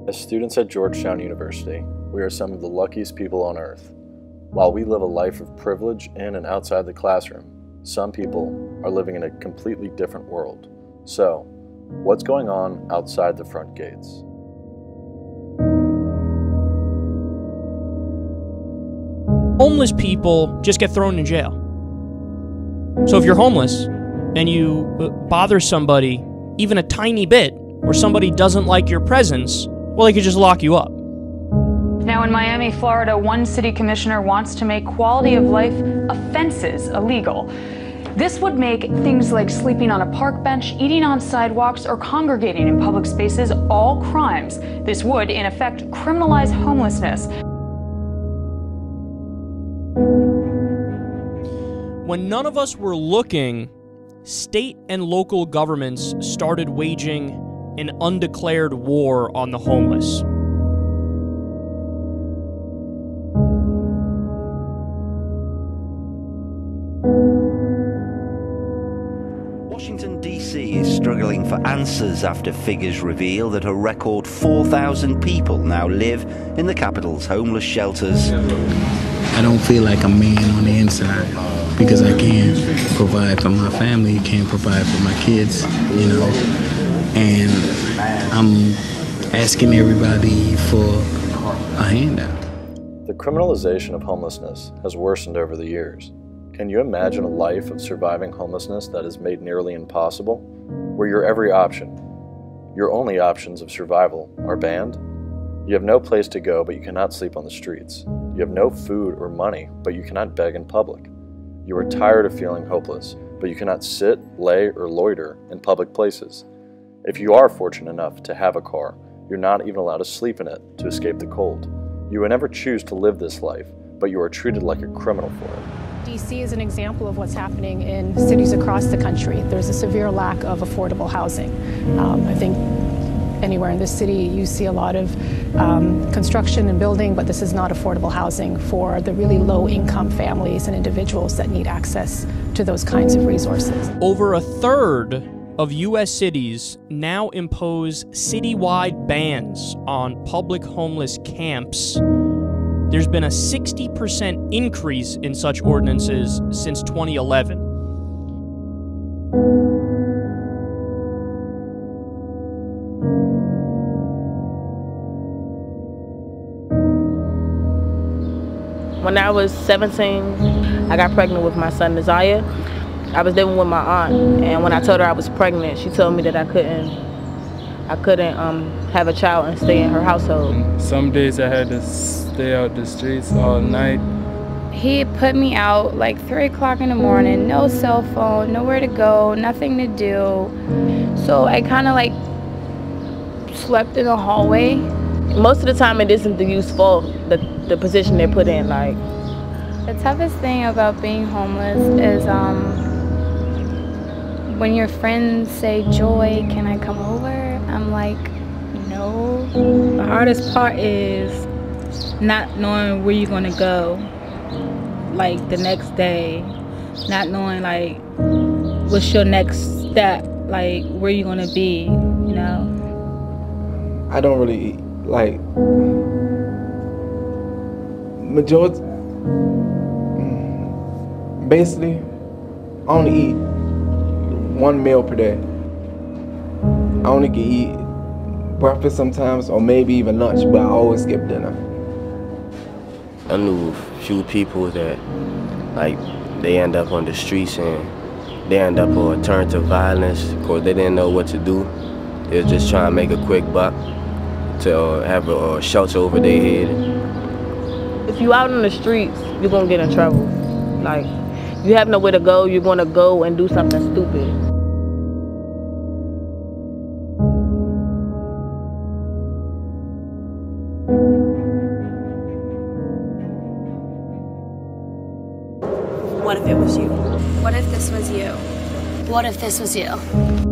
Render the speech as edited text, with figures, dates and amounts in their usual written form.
As students at Georgetown University, we are some of the luckiest people on earth. While we live a life of privilege in and outside the classroom, some people are living in a completely different world. So, what's going on outside the front gates? Homeless people just get thrown in jail. So if you're homeless and you bother somebody even a tiny bit, or somebody doesn't like your presence, well, they could just lock you up. Now in Miami, Florida, one city commissioner wants to make quality of life offenses illegal. This would make things like sleeping on a park bench, eating on sidewalks, or congregating in public spaces all crimes. This would, in effect, criminalize homelessness. When none of us were looking, state and local governments started waging an undeclared war on the homeless. Washington, D.C. is struggling for answers after figures reveal that a record 4,000 people now live in the capital's homeless shelters. I don't feel like a man on the inside because I can't provide for my family, can't provide for my kids, you know, and I'm asking everybody for a handout. The criminalization of homelessness has worsened over the years. Can you imagine a life of surviving homelessness that is made nearly impossible, where your every option, your only options of survival, are banned? You have no place to go, but you cannot sleep on the streets. You have no food or money, but you cannot beg in public. You are tired of feeling hopeless, but you cannot sit, lay, or loiter in public places. If you are fortunate enough to have a car, you're not even allowed to sleep in it to escape the cold. You would never choose to live this life, but you are treated like a criminal for it. DC is an example of what's happening in cities across the country. There's a severe lack of affordable housing. I think anywhere in this city you see a lot of construction and building, but this is not affordable housing for the really low-income families and individuals that need access to those kinds of resources. Over a third of U.S. cities now impose citywide bans on public homeless camps. There's been a 60% increase in such ordinances since 2011. When I was 17, I got pregnant with my son, Desire. I was living with my aunt, and when I told her I was pregnant, she told me that I couldn't have a child and stay in her household. Some days I had to stay out the streets all night. He put me out like 3 o'clock in the morning, no cell phone, nowhere to go, nothing to do. So I kind of like slept in the hallway. Most of the time it isn't the youth's fault, the position they're put in. Like, the toughest thing about being homeless is when your friends say, "Joy, can I come over?" I'm like, no. The hardest part is not knowing where you're gonna go, like the next day, not knowing like what's your next step, like where you're gonna be, you know. I don't really like majority. Basically, I only eat 1 meal per day. I only can eat breakfast sometimes, or maybe even lunch, but I always skip dinner. I knew a few people that, like, they end up on the streets and they end up or turn to violence because they didn't know what to do. They were just trying to make a quick buck to have a shelter over their head. If you out on the streets, you're gonna get in trouble. Like, you have nowhere to go, you're gonna go and do something stupid. What if it was you? What if this was you? What if this was you?